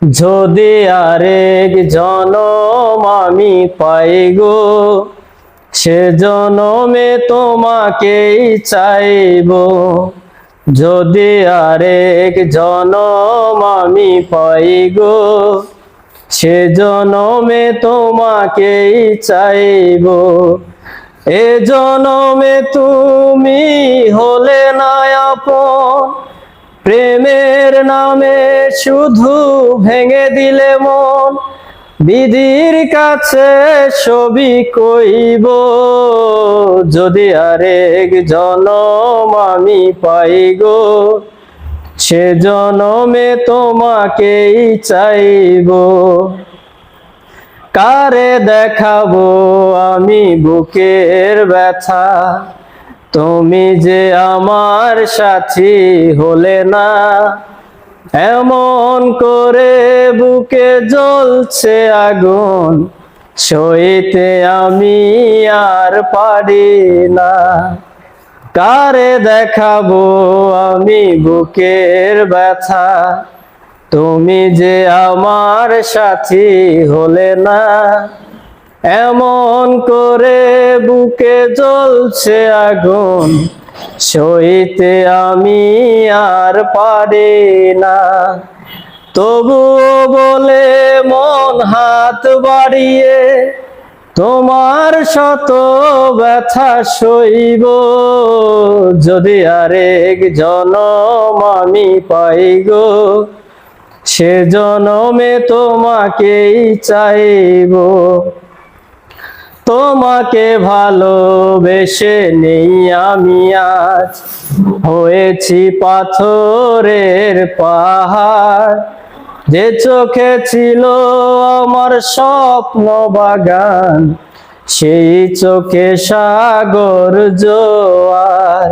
যদি আরেক জনম আমি পাই গো, সে জনমে তোমাকেই চাইব। যদি আরেক জনম আমি পাই গো, সে জনমে তোমাকেই চাইব। এ জনমে তুমি হলে না আপন, প্রেমের নামে শুধু ভেঙে দিলে মন। বিধির কাছে সবই কইব, যদি আরেক জনম আমি পাই গো, সে জনমে তোমাকেই চাইব। কারে দেখাবো আমি বুকের ব্যথা, তুমি যে আমার সাথী হলে না। এমন করে বুকে জ্বলছে আগুন, সইতে আমি আর পারি না। কারে দেখাবো আমি বুকের ব্যথা, তুমি যে আমার সাথী হলে না। এমন করে বুকে জ্বলছে আগুন, সইতে আমি আর পারি না। তবুও বলে মন হাত বাড়িয়ে, তোমার শত ব্যথা সইব। যদি আরেক জনম আমি পাই গো, সে জনমে তোমাকেই চাইব। তোমাকে ভালোবেসে নেই আমি আজ, হয়েছি পাথরের পাহাড়। যে চোখে ছিল আমার স্বপ্ন বাগান, সেই চোখে সাগর জোয়ার।